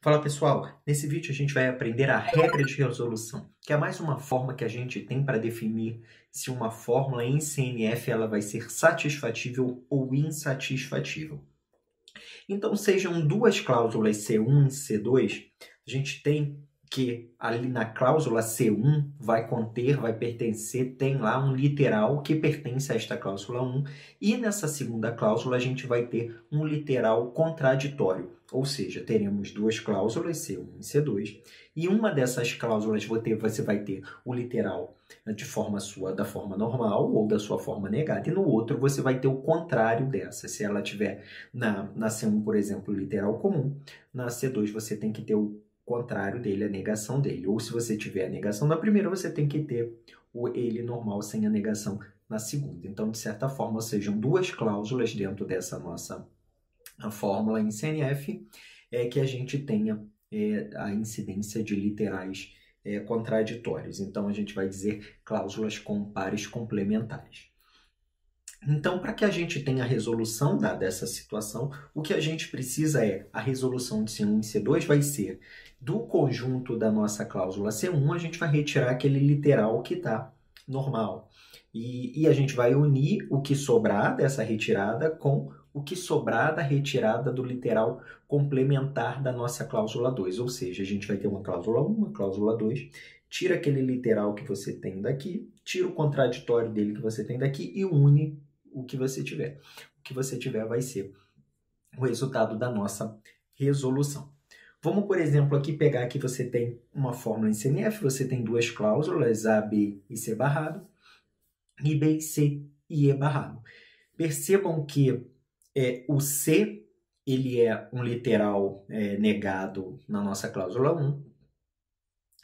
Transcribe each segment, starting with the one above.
Fala pessoal, nesse vídeo a gente vai aprender a regra de resolução, que é mais uma forma que a gente tem para definir se uma fórmula em CNF ela vai ser satisfatível ou insatisfatível. Então, sejam duas cláusulas C1 e C2, a gente tem que ali na cláusula C1 vai pertencer, tem lá um literal que pertence a esta cláusula 1, e nessa segunda cláusula a gente vai ter um literal contraditório, ou seja, teremos duas cláusulas, C1 e C2, e uma dessas cláusulas você vai ter o literal da forma normal ou da sua forma negada, e no outro você vai ter o contrário dessa. Se ela tiver na C1, por exemplo, o literal comum, na C2 você tem que ter o contrário dele, a negação dele. Ou se você tiver a negação na primeira, você tem que ter o ele normal sem a negação na segunda. Então, de certa forma, sejam duas cláusulas dentro dessa nossa fórmula em CNF, que a gente tenha a incidência de literais contraditórios. Então, a gente vai dizer cláusulas com pares complementares. Então, para que a gente tenha a resolução dessa situação, o que a gente precisa a resolução de C1 e C2 vai ser do conjunto da nossa cláusula C1, a gente vai retirar aquele literal que está normal. E a gente vai unir o que sobrar dessa retirada com o que sobrar da retirada do literal complementar da nossa cláusula 2. Ou seja, a gente vai ter uma cláusula 1, uma cláusula 2, tira aquele literal que você tem daqui, tira o contraditório dele que você tem daqui e une o que você tiver. O que você tiver vai ser o resultado da nossa resolução. Vamos, por exemplo, aqui pegar que você tem uma fórmula em CNF, você tem duas cláusulas, A, B e C barrado, e B, C e E barrado. Percebam que o C ele é um literal negado na nossa cláusula 1.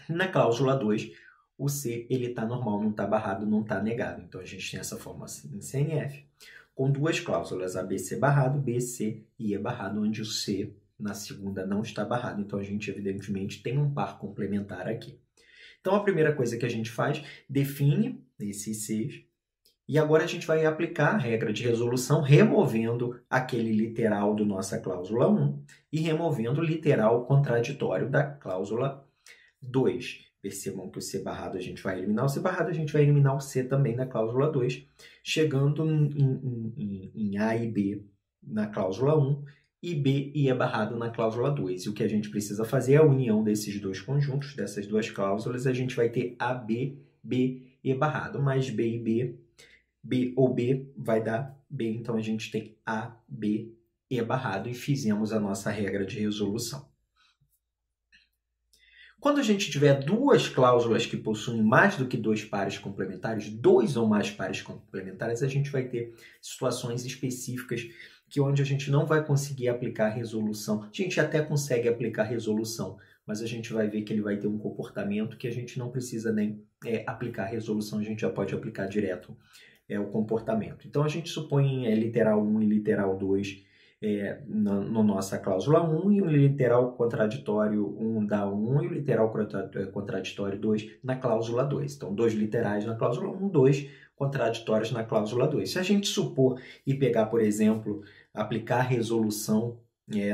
Na cláusula 2, o C ele está normal, não está barrado, não está negado. Então, a gente tem essa forma assim, em CNF, com duas cláusulas, ABC barrado, BC e E barrado, onde o C na segunda não está barrado. Então, a gente, evidentemente, tem um par complementar aqui. Então, a primeira coisa que a gente faz, define esses Cs, e agora a gente vai aplicar a regra de resolução removendo aquele literal da nossa cláusula 1 e removendo o literal contraditório da cláusula 2. Percebam que o C barrado a gente vai eliminar o C barrado, a gente vai eliminar o C também na cláusula 2, chegando em A e B na cláusula 1 e B e E barrado na cláusula 2. E o que a gente precisa fazer é a união desses dois conjuntos, dessas duas cláusulas, a gente vai ter AB, B, E barrado, mais B e B, B ou B vai dar B, então a gente tem A, B, E barrado e fizemos a nossa regra de resolução. Quando a gente tiver duas cláusulas que possuem mais do que dois pares complementares, dois ou mais pares complementares, a gente vai ter situações específicas onde a gente não vai conseguir aplicar a resolução. A gente até consegue aplicar a resolução, mas a gente vai ver que ele vai ter um comportamento que a gente não precisa nem aplicar a resolução, a gente já pode aplicar direto o comportamento. Então, a gente supõe literal 1 e literal 2 na nossa cláusula 1 e o literal contraditório 1 da 1 e o literal contraditório 2 na cláusula 2. Então, dois literais na cláusula 1, dois contraditórios na cláusula 2. Se a gente supor e pegar, por exemplo, aplicar a resolução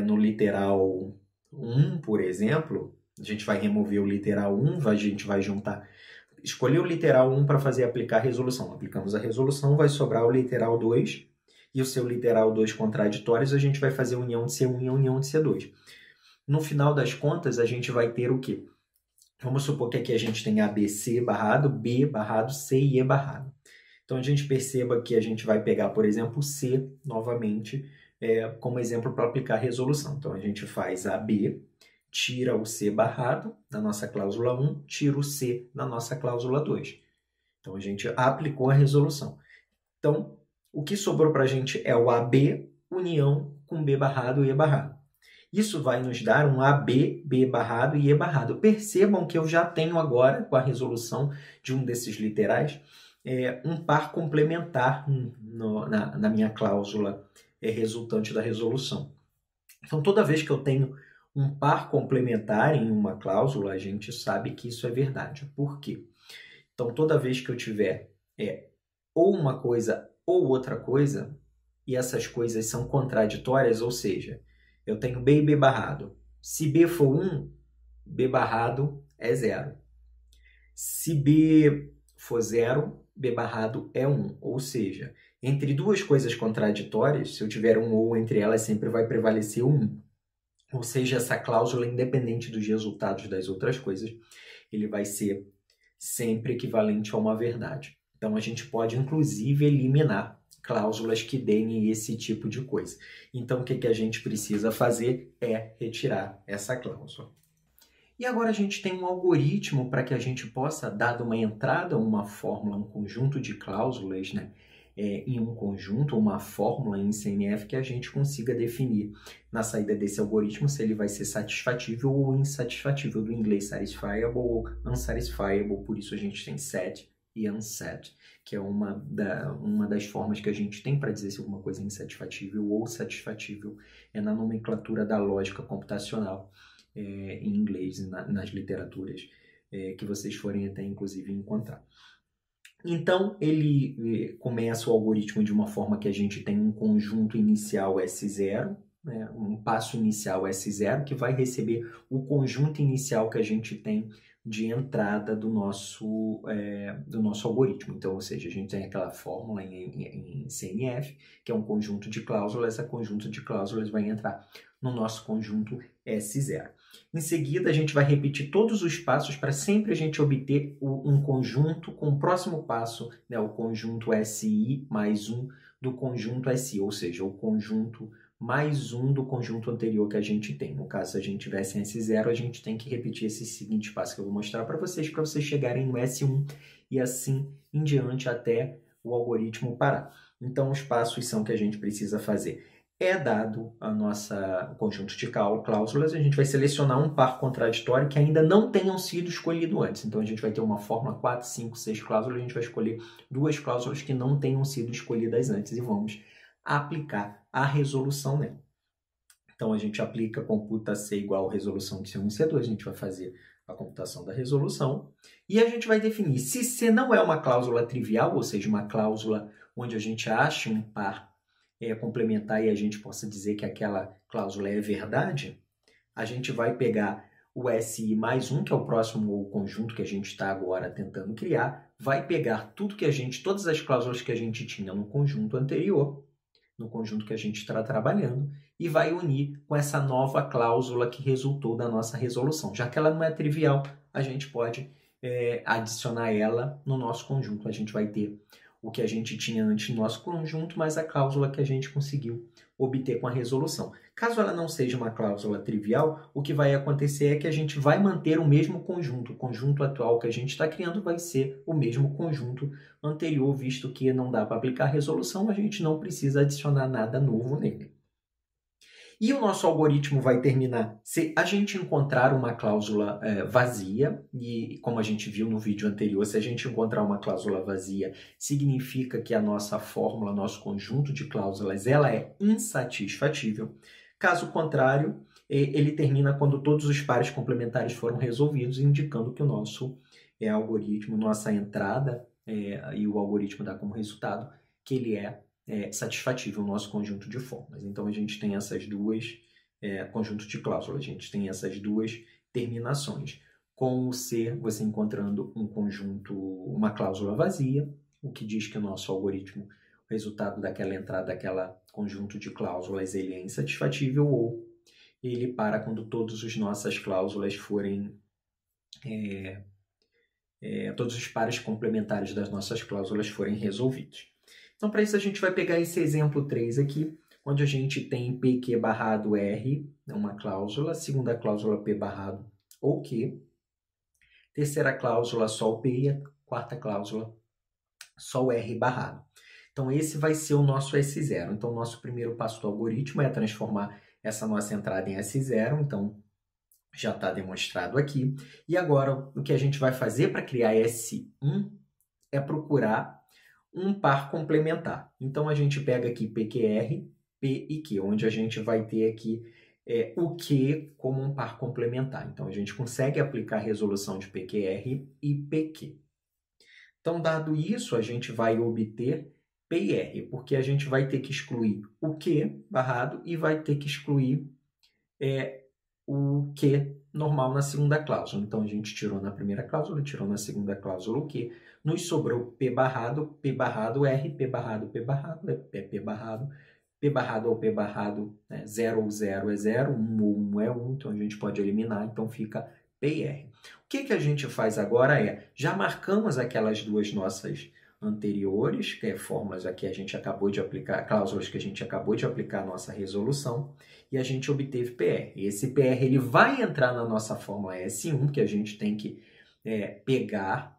no literal 1, por exemplo, a gente vai remover o literal 1, a gente vai juntar, escolher o literal 1 para fazer aplicar a resolução. Aplicamos a resolução, vai sobrar o literal 2 e o seu literal 2 contraditórios, a gente vai fazer a união de C1 e a união de C2. No final das contas, a gente vai ter o quê? Vamos supor que aqui a gente tem ABC barrado, B barrado, C e E barrado. Então, a gente perceba que a gente vai pegar, por exemplo, C novamente como exemplo para aplicar a resolução. Então, a gente faz AB, tira o C barrado da nossa cláusula 1, tira o C da nossa cláusula 2. Então, a gente aplicou a resolução. Então, o que sobrou para a gente é o AB união com B barrado e E barrado. Isso vai nos dar um AB, B barrado e E barrado. Percebam que eu já tenho agora, com a resolução de um desses literais, um par complementar na minha cláusula resultante da resolução. Então, toda vez que eu tenho um par complementar em uma cláusula, a gente sabe que isso é verdade. Por quê? Então, toda vez que eu tiver ou uma coisa ou outra coisa, e essas coisas são contraditórias, ou seja, eu tenho B e B barrado, Se B for 1, B barrado é 0. Se B for 0, B barrado é 1. Ou seja, entre duas coisas contraditórias, se eu tiver um ou entre elas, sempre vai prevalecer o 1. Ou seja, essa cláusula, independente dos resultados das outras coisas, ele vai ser sempre equivalente a uma verdade. Então, a gente pode, inclusive, eliminar cláusulas que deem esse tipo de coisa. Então, o que a gente precisa fazer é retirar essa cláusula. E agora a gente tem um algoritmo para que a gente possa, dado uma entrada, uma fórmula, um conjunto de cláusulas, né, em um conjunto, uma fórmula em CNF, que a gente consiga definir na saída desse algoritmo se ele vai ser satisfatível ou insatisfatível, do inglês satisfiable ou unsatisfiable, por isso a gente tem set e unset, que é uma das formas que a gente tem para dizer se alguma coisa é insatisfatível ou satisfatível, é na nomenclatura da lógica computacional, em inglês, nas literaturas que vocês forem até inclusive encontrar. Então, ele começa o algoritmo de uma forma que a gente tem um conjunto inicial S0, né, um passo inicial S0, que vai receber o conjunto inicial que a gente tem de entrada do nosso algoritmo. Então, ou seja, a gente tem aquela fórmula em CNF, que é um conjunto de cláusulas, esse conjunto de cláusulas vai entrar no nosso conjunto S0. Em seguida, a gente vai repetir todos os passos para sempre a gente obter um conjunto com o próximo passo, né, o conjunto SI mais 1 do conjunto SI, ou seja, o conjunto mais 1 do conjunto anterior que a gente tem. No caso, se a gente tivesse em S0, a gente tem que repetir esse seguinte passo que eu vou mostrar para vocês chegarem no S1 e assim em diante até o algoritmo parar. Então, os passos são que a gente precisa fazer. Dado o conjunto de cláusulas, a gente vai selecionar um par contraditório que ainda não tenham sido escolhido antes. Então, a gente vai ter uma fórmula 4, 5, 6 cláusulas, a gente vai escolher duas cláusulas que não tenham sido escolhidas antes e vamos aplicar a resolução nela. Então, a gente aplica computa C igual resolução de C1 e C2, a gente vai fazer a computação da resolução e a gente vai definir se C não é uma cláusula trivial, ou seja, uma cláusula onde a gente acha um par complementar e a gente possa dizer que aquela cláusula é verdade, a gente vai pegar o SI mais 1, que é o próximo conjunto que a gente está agora tentando criar, vai pegar todas as cláusulas que a gente tinha no conjunto anterior, no conjunto que a gente está trabalhando, e vai unir com essa nova cláusula que resultou da nossa resolução. Já que ela não é trivial, a gente pode adicionar ela no nosso conjunto. A gente vai ter o que a gente tinha antes no nosso conjunto, mas a cláusula que a gente conseguiu obter com a resolução. Caso ela não seja uma cláusula trivial, o que vai acontecer é que a gente vai manter o mesmo conjunto. O conjunto atual que a gente está criando vai ser o mesmo conjunto anterior, visto que não dá para aplicar a resolução, a gente não precisa adicionar nada novo nele. E o nosso algoritmo vai terminar se a gente encontrar uma cláusula vazia, e como a gente viu no vídeo anterior, se a gente encontrar uma cláusula vazia, significa que a nossa fórmula, nosso conjunto de cláusulas, ela é insatisfatível. Caso contrário, ele termina quando todos os pares complementares foram resolvidos, indicando que o nosso algoritmo, nossa entrada, e o algoritmo dá como resultado que ele é satisfatível o nosso conjunto de fórmulas. Então, a gente tem essas duas, conjunto de cláusulas, a gente tem essas duas terminações. Com o C, você encontrando um conjunto, uma cláusula vazia, o que diz que o nosso algoritmo, o resultado daquela entrada, daquela conjunto de cláusulas, ele é insatisfatível, ou ele para quando todas as nossas cláusulas forem... todos os pares complementares das nossas cláusulas forem resolvidos. Então, para isso, a gente vai pegar esse exemplo 3 aqui, onde a gente tem PQ barrado R, uma cláusula, segunda cláusula P barrado ou Q, terceira cláusula só o P e a quarta cláusula só o R barrado. Então, esse vai ser o nosso S0. Então, o nosso primeiro passo do algoritmo é transformar essa nossa entrada em S0, então já está demonstrado aqui. E agora, o que a gente vai fazer para criar S1 é procurar um par complementar. Então, a gente pega aqui PQR, P e Q, onde a gente vai ter aqui o Q como um par complementar. Então, a gente consegue aplicar a resolução de PQR e PQ. Então, dado isso, a gente vai obter P e R, porque a gente vai ter que excluir o Q barrado e vai ter que excluir o Q normal na segunda cláusula. Então, a gente tirou na primeira cláusula, tirou na segunda cláusula o Q. Nos sobrou P barrado R, P barrado, é P barrado. P barrado ou P barrado, né? 0 ou 0 é 0, 1 ou 1 é 1, então a gente pode eliminar, então fica P e R. O que a gente faz agora já marcamos aquelas duas nossas anteriores, que é fórmulas aqui a gente acabou de aplicar, cláusulas que a gente acabou de aplicar a nossa resolução, e a gente obteve PR. E esse PR ele vai entrar na nossa fórmula S1, que a gente tem que pegar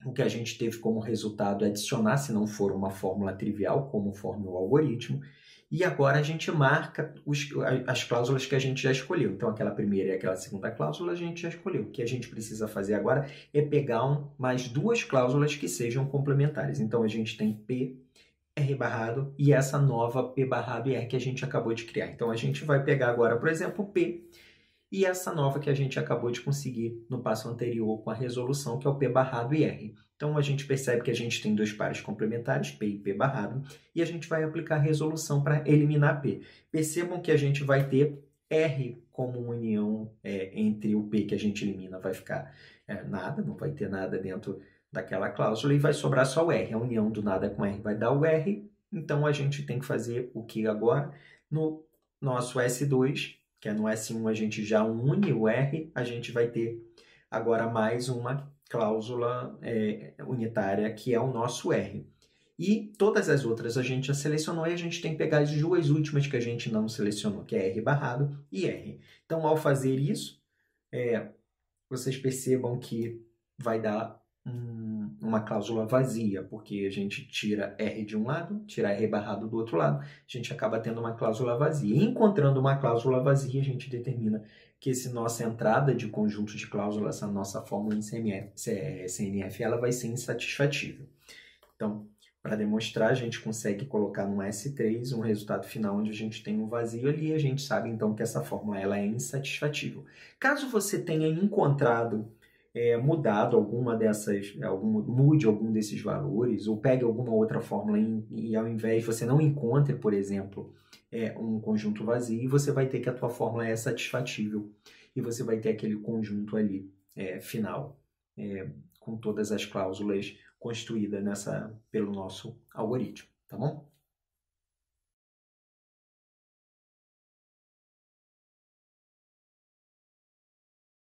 o que a gente teve como resultado, adicionar, se não for uma fórmula trivial, como forma o algoritmo, e agora a gente marca as cláusulas que a gente já escolheu. Então, aquela primeira e aquela segunda cláusula a gente já escolheu. O que a gente precisa fazer agora é pegar mais duas cláusulas que sejam complementares. Então, a gente tem P, R barrado e essa nova P barrado e R que a gente acabou de criar. Então, a gente vai pegar agora, por exemplo, P e essa nova que a gente acabou de conseguir no passo anterior com a resolução, que é o P barrado e R. Então, a gente percebe que a gente tem dois pares complementares, P e P barrado, e a gente vai aplicar a resolução para eliminar P. Percebam que a gente vai ter R como união entre o P que a gente elimina, vai ficar nada, não vai ter nada dentro daquela cláusula, e vai sobrar só o R. A união do nada com R vai dar o R, então a gente tem que fazer o que agora? No nosso S2, que é no S1 a gente já une o R, a gente vai ter agora mais uma cláusula unitária, que é o nosso R. E todas as outras a gente já selecionou e a gente tem que pegar as duas últimas que a gente não selecionou, que é R barrado e R. Então, ao fazer isso, vocês percebam que vai dar uma cláusula vazia, porque a gente tira R de um lado, tira R barrado do outro lado, a gente acaba tendo uma cláusula vazia. E encontrando uma cláusula vazia, a gente determina que essa nossa entrada de conjunto de cláusulas, essa nossa fórmula em CNF, ela vai ser insatisfatível. Então, para demonstrar, a gente consegue colocar no S3 um resultado final onde a gente tem um vazio ali e a gente sabe então que essa fórmula ela é insatisfatível. Caso você tenha encontrado mudado alguma dessas, mude algum desses valores, ou pegue alguma outra fórmula e ao invés você não encontre, por exemplo, um conjunto vazio, você vai ter que a tua fórmula é satisfatível e você vai ter aquele conjunto ali final, com todas as cláusulas construídas pelo nosso algoritmo, tá bom?